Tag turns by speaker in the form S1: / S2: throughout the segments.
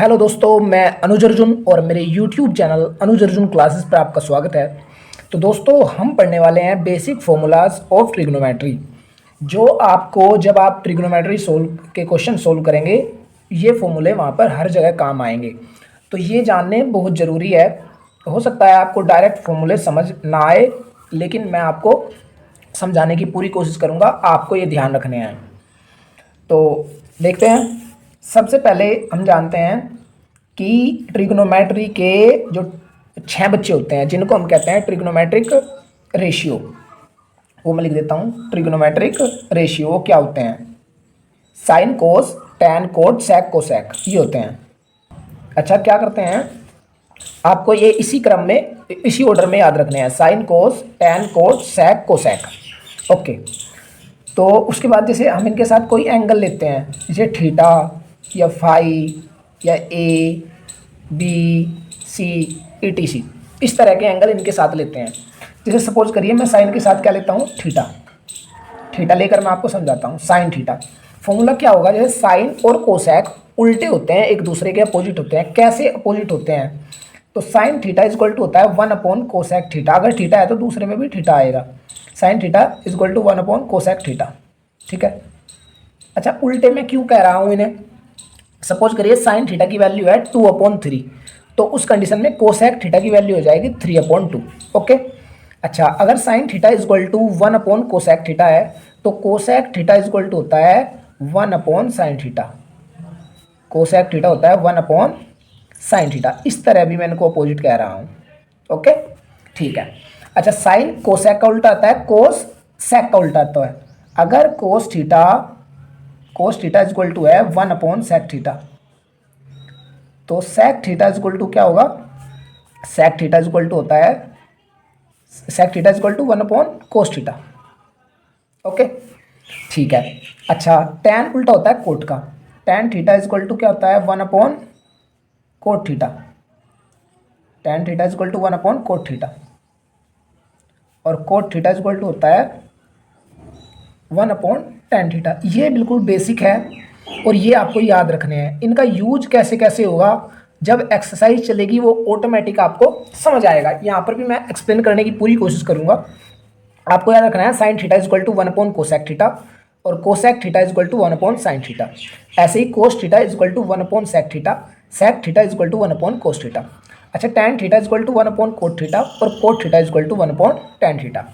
S1: Hello दोस्तों, मैं अनुज अर्जुन और मेरे YouTube चैनल अनुज अर्जुन क्लासेस पर आपका स्वागत है। तो दोस्तों, हम पढ़ने वाले हैं बेसिक फॉर्मूलाज ऑफ ट्रिग्नोमेट्री, जो आपको जब आप ट्रिग्नोमेट्री सोल्व के क्वेश्चन सोल्व करेंगे, ये फॉर्मूले वहाँ पर हर जगह काम आएंगे। तो ये जानने बहुत ज़रूरी है। हो सकता है आपको डायरेक्ट फॉर्मूले समझ ना आए, लेकिन मैं आपको समझाने की पूरी कोशिश करूँगा। आपको ये ध्यान रखने हैं। तो देखते हैं। सबसे पहले हम जानते हैं कि ट्रिग्नोमेट्री के जो 6 बच्चे होते हैं, जिनको हम कहते हैं ट्रिग्नोमेट्रिक रेशियो, वो मैं लिख देता हूँ। ट्रिग्नोमेट्रिक रेशियो क्या होते हैं? साइन, कोस, टैन, कोट, सेक, कोसेक, ये होते हैं। अच्छा, क्या करते हैं, आपको ये इसी क्रम में, इसी ऑर्डर में याद रखने हैं। साइन, कोस, टैन, कोट, सेक, कोसेक। ओके। तो उसके बाद जैसे हम इनके साथ कोई एंगल लेते हैं, जैसे थीटा या फाई या ए बी सी ETC, इस तरह के एंगल इनके साथ लेते हैं। जैसे सपोज करिए मैं साइन के साथ क्या लेता हूँ, थीटा। थीटा लेकर मैं आपको समझाता हूँ। साइन थीटा फॉर्मूला क्या होगा? जैसे साइन और कोसेक उल्टे होते हैं, एक दूसरे के अपोजिट होते हैं। कैसे अपोजिट होते हैं? तो sine theta is equal to होता है 1/कोसेक थीटा। अगर थीटा है तो दूसरे में भी थीटा आएगा। Sine theta is equal to one by cosec theta. ठीक है। अच्छा, उल्टे में क्यों कह रहा हूँ इन्हें? सपोज करिए साइन थीटा की वैल्यू है 2/3, तो उस कंडीशन में कोसेक थीटा की वैल्यू हो जाएगी 3/2। ओके। अच्छा, अगर sine theta is equal to one by cosec theta है, तो cosec theta is equal to होता है 1/साइन थीटा। कोसेक थीटा होता है 1/साइन थीटा। इस तरह भी मैं इनको अपोजिट कह रहा हूँ। ओके, ठीक है। अच्छा, साइन कोसेक का उल्टा आता है, कोस सेक का उल्टा आता है। अगर cos theta is equal to है 1/सेक थीटा, तो sec theta is equal to क्या होगा? Sec theta is equal to होता है, sec theta is equal to one by cos theta. Okay, ठीक है। अच्छा, टैन उल्टा होता है कोट का। Tan theta is equal to क्या होता है? One by cot theta. Tan theta is equal to one by cot theta, और cot theta is equal to होता है 1/टैन थीटा। ये बिल्कुल बेसिक है और ये आपको याद रखने हैं। इनका यूज कैसे कैसे होगा, जब एक्सरसाइज चलेगी वो ऑटोमेटिक आपको समझ आएगा। यहाँ पर भी मैं एक्सप्लेन करने की पूरी कोशिश करूँगा। आपको याद रखना है sine theta is equal to one by cosec theta, और cosec theta is equal to one by sine theta. ऐसे ही cos theta is equal to one by sec theta, sec theta is equal to one by cos theta. अच्छा, tan theta is equal to one by cot theta, और cot theta is equal to one by tan theta.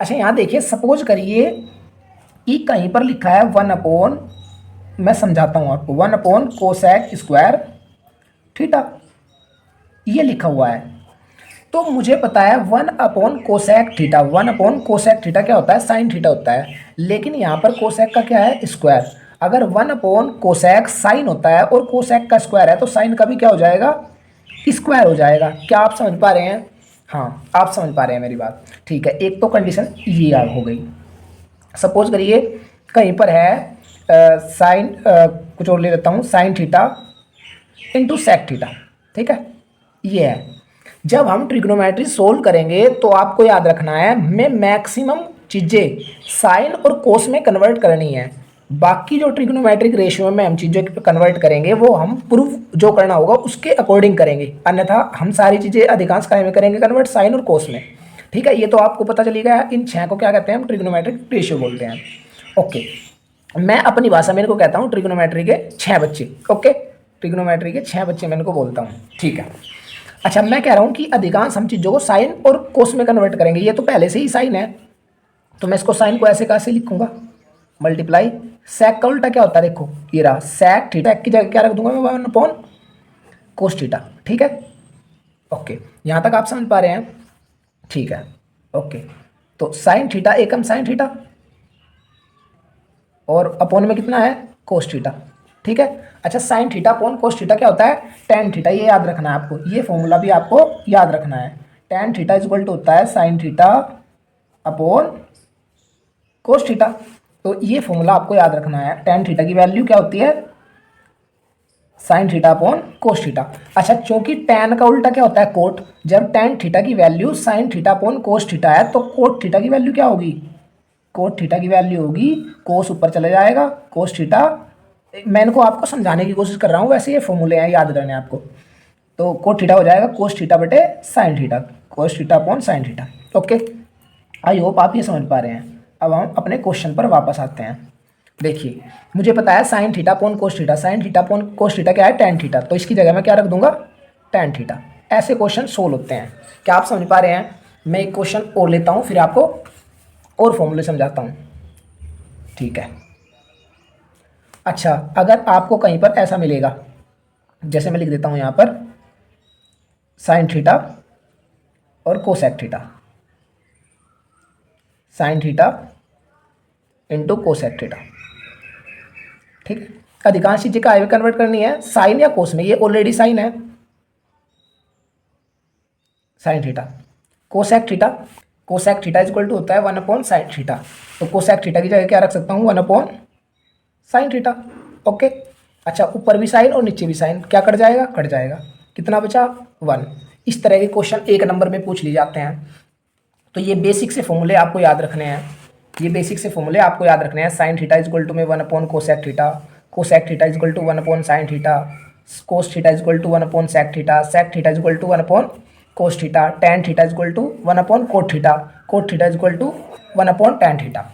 S1: अच्छा, यहाँ देखिए, suppose करिए कि कहीं पर लिखा है 1/, मैं समझाता हूँ आपको, 1/कोसेक स्क्वायर थीटा, ये लिखा हुआ है। तो मुझे पता है 1/कोसेक थीटा, 1/कोसेक थीटा क्या होता है? साइन थीटा होता है। लेकिन यहाँ पर कोसेक का क्या है? स्क्वायर। अगर 1/कोसेक साइन होता है और कोसेक का स्क्वायर है, तो साइन का भी क्या हो जाएगा? स्क्वायर हो जाएगा। क्या आप समझ पा रहे हैं? हाँ, आप समझ पा रहे हैं मेरी बात। ठीक है, एक तो कंडीशन ये हो गई। सपोज करिए कहीं पर है साइन, कुछ और ले लेता हूँ, sine theta into sec theta. ठीक है, ये है। जब हम ट्रिग्नोमेट्री सोल्व करेंगे तो आपको याद रखना है, हमें मैक्सिमम चीज़ें साइन और कोस में कन्वर्ट करनी है। बाकी जो ट्रिग्नोमेट्रिक रेशियो में हम चीज़ें कन्वर्ट करेंगे, वो हम प्रूफ जो करना होगा उसके अकॉर्डिंग करेंगे। अन्यथा हम सारी चीज़ें अधिकांश काय में करेंगे कन्वर्ट? साइन और कोस में। ठीक है, ये तो आपको पता चली गया। इन 6 को क्या कहते हैं? हम ट्रिग्नोमेट्रिक रेशियो बोलते हैं। ओके, मैं अपनी भाषा में इनको कहता हूँ ट्रिग्नोमेट्री के 6 बच्चे। ओके, ट्रिग्नोमेट्री के 6 बच्चे मैं इनको बोलता हूँ। ठीक है। अच्छा, मैं कह रहा हूँ कि अधिकांश हम चीज़ों को साइन और कोस में कन्वर्ट करेंगे। ये तो पहले से ही साइन है, तो मैं इसको साइन को ऐसे कैसे लिखूंगा? मल्टीप्लाई। सेक का उल्टा क्या होता है? देखो, ये रहा सेक थीटा की जगह क्या रख दूंगा मैं? 1/कोस थीटा। ठीक है, ओके, यहाँ तक आप समझ पा रहे हैं? ठीक है, ओके। तो साइन थीटा एकम साइन थीटा, और अपोन में कितना है? Cos theta. ठीक है। अच्छा, sign theta upon cos theta क्या होता है? Tan theta. ये याद रखना है आपको, ये फॉर्मूला भी आपको याद रखना है। Tan theta is equal to होता है sine theta upon cos theta. तो ये फॉर्मूला आपको याद रखना है। टैन थीटा की वैल्यू क्या होती है? Sine theta upon cos theta. अच्छा, क्योंकि टैन का उल्टा क्या होता है? कोट। जब टैन थीटा की value sign theta upon cos theta है, तो कोट थीटा की वैल्यू क्या होगी? कोट थीटा की वैल्यू होगी, कोस ऊपर चले जाएगा, कोस थीटा मैं इनको आपको समझाने की कोशिश कर रहा हूँ, वैसे ये फॉर्मूले हैं, याद रहने आपको। तो कोट थीटा हो जाएगा कोस थीटा बटे sign theta, cos theta upon sine theta. Okay, I hope आप ये समझ पा रहे हैं। अब हम अपने क्वेश्चन पर वापस आते हैं। देखिए, मुझे पता है sine theta upon cos theta, sign theta upon cos theta क्या है, टेन थीटा, तो इसकी जगह मैं क्या रख दूंगा, टेन थीटा। ऐसे क्वेश्चन सोल्व होते हैं। क्या आप समझ पा रहे हैं? मैं एक क्वेश्चन और लेता हूँ, फिर आपको और फॉर्मूले समझाता हूँ, ठीक है। अच्छा, अगर आपको कहीं पर ऐसा मिलेगा, जैसे मैं लिख देता हूँ यहाँ पर साइन थीटा और cosec theta, sign theta into cosec theta, ठीक है। अधिकांश चीजें का कन्वर्ट करनी है साइन या कोस में, ये ऑलरेडी साइन है, sine theta. Cosec theta, cosec theta is equal to होता है 1 अपॉन साइन थीटा, तो कोसेक थीटा की जगह क्या रख सकता हूँ, 1 अपॉन साइन थीटा। ओके, अच्छा, ऊपर भी साइन और नीचे भी साइन, क्या कट जाएगा, कट जाएगा, कितना बचा, 1। इस तरह के क्वेश्चन 1 नंबर में पूछ लिए जाते हैं। तो ये बेसिक से फॉर्मूले आपको याद रखने हैं, ये बेसिक से फॉर्मूले आपको याद रखने हैं। Sine theta is equal to में 1 upon cosec theta, cosec theta is equal to 1 upon sine theta, cos theta is equal to 1 upon sec theta, sec theta is equal to 1 upon cos theta, tan theta is equal to 1 upon cot theta, cot theta is equal to 1 upon tan theta,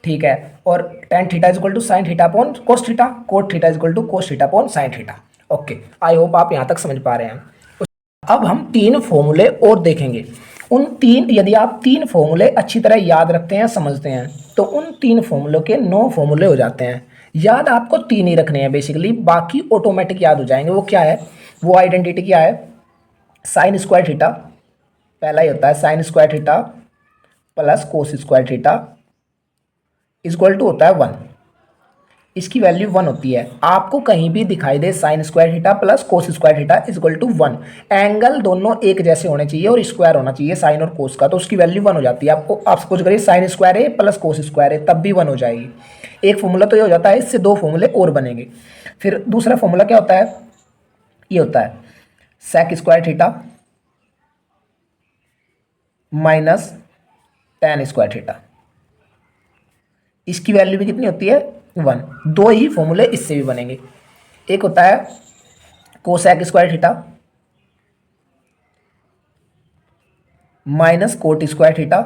S1: ठीक है। और tan theta is equal to sine theta upon cos theta, cot theta is equal to cos theta upon sine theta. Okay, I hope आप यहाँ तक समझ पा रहे हैं। अब हम 3 फॉर्मूले और देखेंगे। उन 3, यदि आप 3 फॉर्मूले अच्छी तरह याद रखते हैं, समझते हैं, तो उन 3 फॉर्मूलों के 9 फॉर्मूले हो जाते हैं। याद आपको 3 ही रखने हैं बेसिकली, बाकी ऑटोमेटिक याद हो जाएंगे। वो क्या है, वो आइडेंटिटी क्या है, साइन स्क्वायर थीटा, पहला ही होता है sine square theta plus cos square theta is equal to होता है 1। इसकी वैल्यू 1 होती है। आपको कहीं भी दिखाई दे sine square theta plus cos square theta is equal to 1, angle दोनों एक जैसे होने चाहिए और स्क्वायर होना चाहिए साइन और कोस का, तो उसकी वैल्यू 1 हो जाती है। आपको आप सपोज करिए साइन स्क्वायर है प्लस कोस स्क्वायर है, तब भी 1 हो जाएगी। एक फॉर्मूला तो ये हो जाता है, इससे 2 फॉर्मूले और बनेंगे। फिर दूसरा फॉर्मूला क्या होता है, ये होता है sec square theta minus tan square theta, इसकी वैल्यू भी कितनी होती है, 1। 2 ही फॉर्मूले इससे भी बनेंगे। एक होता है cosec square theta minus cot square theta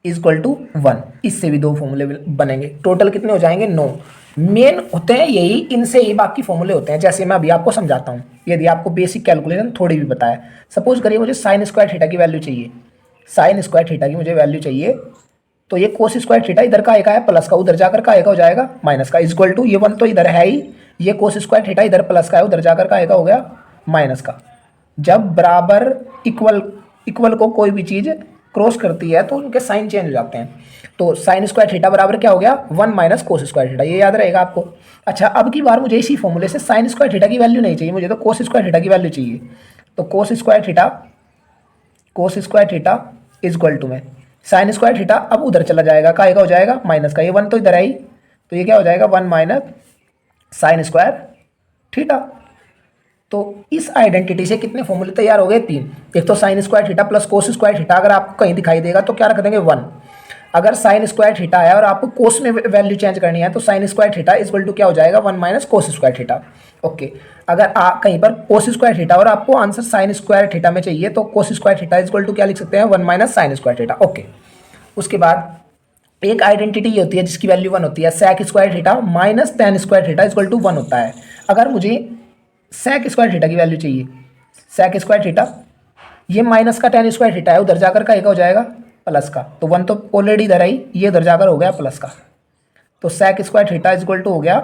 S1: is equal to 1, इससे भी 2 फॉर्मूले बनेंगे। टोटल कितने हो जाएंगे, 9। मेन होते हैं यही, इनसे ही बाकी फॉर्मूले होते हैं। जैसे मैं अभी आपको समझाता हूँ, यदि आपको बेसिक कैलकुलेशन थोड़ी भी पता है, सपोज करिए मुझे साइन स्क्वायर थीटा की वैल्यू चाहिए, साइन स्क्वायर थीटा की मुझे वैल्यू चाहिए, तो ये कोस स्क्वायर थीटा इधर का आएगा है प्लस का, उधर जाकर का आएगा हो जाएगा माइनस का, इज इक्वल टू ये 1 तो इधर है ही, ये कोस स्क्वायर थीटा इधर प्लस का है, उधर जाकर का आएगा हो गया माइनस का। जब बराबर इक्वल को कोई भी चीज़ क्रॉस करती है तो उनके साइन चेंज हो जाते हैं। तो साइन स्क्वायर थीटा बराबर क्या हो गया, 1 माइनस कोस स्क्वायर थीटा, ये याद रहेगा आपको। अच्छा, अब की बार मुझे इसी फॉर्मूले से साइन स्क्वायर थीटा की वैल्यू नहीं चाहिए, मुझे तो कोस स्क्वायर थीटा की वैल्यू चाहिए। तो cos square theta is equal to में साइन स्क्वायर थीटा अब उधर चला जाएगा, का आएगा हो जाएगा माइनस का, ये 1 तो इधर आई, तो ये क्या हो जाएगा 1 माइनस साइन स्क्वायर थीटा। तो इस आइडेंटिटी से कितने फॉर्मूले तैयार हो गए, 3। एक तो sine square theta plus cos square theta, अगर आपको कहीं दिखाई देगा तो क्या रख देंगे 1। अगर साइन स्क्वायर थीटा है और आपको कोस में वैल्यू चेंज करनी है तो sine square theta is equal to क्या हो जाएगा, 1 minus cos square theta. Okay, अगर कहीं पर कोस स्क्वायर थीटा और आपको आंसर साइन स्क्वायर थीटा में चाहिए तो cos square theta is equal to क्या लिख सकते हैं, 1 minus sine square theta. Okay, उसके बाद एक आइडेंटिटी ये होती है जिसकी वैल्यू 1 होती है, sec square theta minus tan square theta is equal to 1 होता है। अगर मुझे सेक स्क्वायर थीटा की वैल्यू चाहिए, सेक स्क्वायर थीटा ये माइनस का टेन स्क्वायर थीटा है, उधर जाकर का एक हो जाएगा प्लस का, तो 1 तो ऑलरेडी इधर आई, ये उधर जाकर हो गया प्लस का, तो sec square theta is equal to हो गया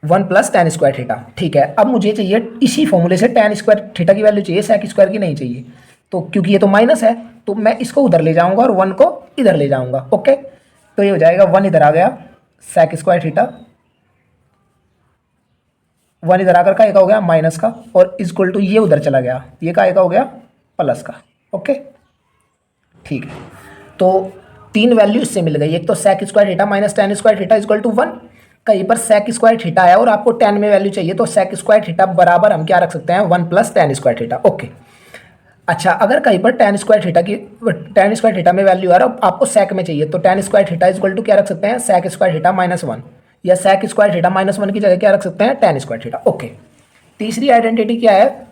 S1: 1 प्लस टेन स्क्वायर थीटा। ठीक है, अब मुझे चाहिए इसी फॉर्मूले से टेन स्क्वायर थीटा की वैल्यू चाहिए, सेक स्क्वायर की नहीं चाहिए। तो क्योंकि ये तो माइनस है तो मैं इसको उधर ले जाऊंगा और 1 को इधर ले जाऊंगा। ओके, तो ये हो जाएगा 1 इधर आ गया सेक स्क्वायर थीटा, 1 इधर आकर का एक हो गया माइनस का, और इक्वल टू ये उधर चला गया, ये का एक हो गया प्लस का। ओके, ठीक है, तो 3 वैल्यू इससे मिल गई। एक तो sec square theta minus tan square theta equal to 1, कहीं पर सेक स्क्वायर थीटा है और आपको 10 में वैल्यू चाहिए तो सेक स्क्वायर थीटा बराबर हम क्या रख सकते हैं, 1 plus tan square theta. Okay, अच्छा, अगर कहीं पर टेन स्क्वायर थीटा में वैल्यू आ रहा है आपको सेक में चाहिए तो tan square theta equal to क्या रख सकते हैं, सेक स्क्वायर थीटा माइनस 1, या sec स्क्वायर थीटा माइनस 1 की जगह क्या रख सकते हैं, tan स्क्वायर थीटा। ओके, तीसरी आइडेंटिटी क्या है,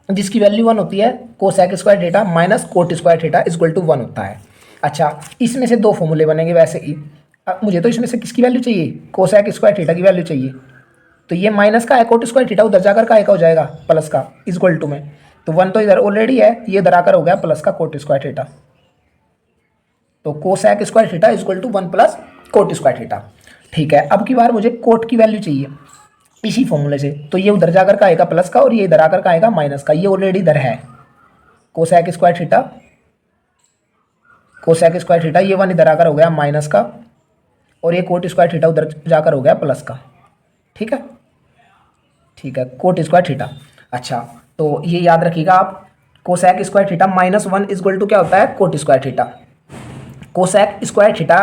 S1: जिसकी वैल्यू 1 होती है, cosec square theta minus cot square theta equal to 1 होता है। अच्छा, इसमें से दो फॉर्मूले बनेंगे वैसे ही। अब मुझे तो इसमें से किसकी वैल्यू चाहिए, कोसेक स्क्वायर थीटा की वैल्यू चाहिए। तो ये माइनस का है, कोट स्क्वायर थीटा उधर जाकर का हो जाएगा प्लस का इक्वल टू में, तो 1 तो इधर ऑलरेडी है, ये इधर आकर हो गया प्लस का कोट स्क्वायर थीटा। तो cosec square theta equal to 1 plus cot square theta. ठीक है, अब की बार मुझे कोट की वैल्यू चाहिए इसी फॉर्मूले से, तो ये उधर जाकर का आएगा प्लस का और ये इधर आकर का आएगा माइनस का, ये ऑलरेडी इधर है cosec square theta, cosec square theta, ये 1 इधर आकर हो गया माइनस का और ये कोट स्क्वायर थीटा उधर जाकर हो गया प्लस का। ठीक है, ठीक है, कोट स्क्वायर थीटा। अच्छा, तो ये याद रखिएगा आप, cosec square theta minus 1 equal to क्या होता है, cot square theta. Cosec square theta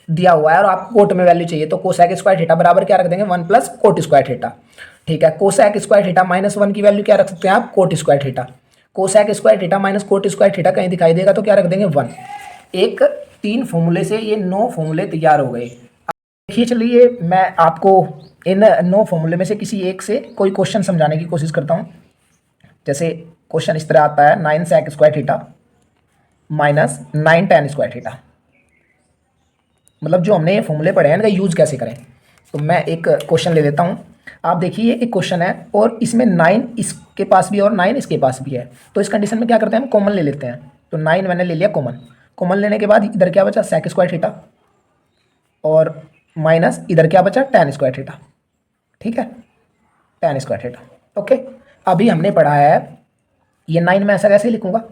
S1: दिया हुआ है और आपको कोट में वैल्यू चाहिए, तो कोसेक स्क्वायर थीटा बराबर क्या रख देंगे, 1 प्लस कोट स्क्वायर थीटा। ठीक है, कोसेक स्क्वायर थीटा माइनस 1 की वैल्यू क्या रख सकते हैं आप, coat square theta. Cosec square theta minus cot square theta कहीं दिखाई देगा तो क्या रख देंगे, 1। एक 3 फॉर्मूले से ये 9 फॉर्मूले तैयार हो गए। देखिए, चलिए मैं आपको इन 9 फॉर्मूले में से किसी एक से कोई क्वेश्चन समझाने की कोशिश करता हूँ। जैसे क्वेश्चन इस तरह आता है, 9 sec square theta minus 9 tan square theta. मतलब जो हमने ये फॉर्मूले पढ़े हैं इनका यूज़ कैसे करें। तो मैं एक क्वेश्चन ले लेता हूँ। आप देखिए, एक क्वेश्चन है और इसमें 9 इसके पास भी है और 9 इसके पास भी है। तो इस कंडीशन में क्या करते हैं, हम कॉमन ले लेते हैं। तो 9 मैंने ले लिया कॉमन। कॉमन लेने के बाद इधर क्या बचा, सेक स्क्वायर थीटा, और माइनस इधर क्या बचा, tan स्क्वायर थीटा। ठीक है, tan स्क्वायर थीटा। ओके, अभी हमने पढ़ा है ये 9 में ऐसा कैसे लिखूंगा,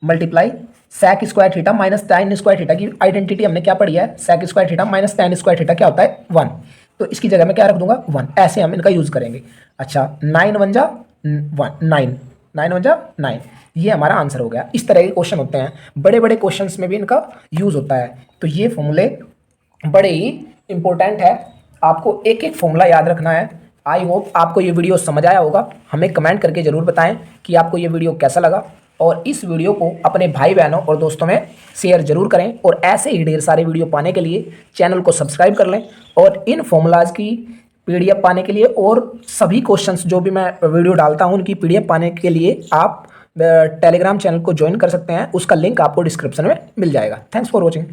S1: multiply sec square theta minus tan square theta की आइडेंटिटी हमने क्या पढ़ी है, sec square theta minus tan square theta क्या होता है, 1। तो इसकी जगह में क्या रख दूंगा, 1। ऐसे हम इनका यूज करेंगे। अच्छा, 9 1 जा 1, 9 9 1 जा 9, ये हमारा आंसर हो गया। इस तरह के क्वेश्चन होते हैं, बड़े बड़े क्वेश्चंस में भी इनका यूज होता है। तो ये फॉर्मूले बड़े ही इंपॉर्टेंट है, आपको एक एक फॉर्मूला याद रखना है। आई होप आपको ये वीडियो समझ आया होगा। हमें कमेंट करके ज़रूर बताएं कि आपको ये वीडियो कैसा लगा, और इस वीडियो को अपने भाई बहनों और दोस्तों में शेयर जरूर करें। और ऐसे ही ढेर सारे वीडियो पाने के लिए चैनल को सब्सक्राइब कर लें, और इन फॉर्मूलाज की पीडीएफ पाने के लिए और सभी क्वेश्चंस जो भी मैं वीडियो डालता हूं उनकी पीडीएफ पाने के लिए आप टेलीग्राम चैनल को ज्वाइन कर सकते हैं। उसका लिंक आपको डिस्क्रिप्शन में मिल जाएगा। Thanks for watching.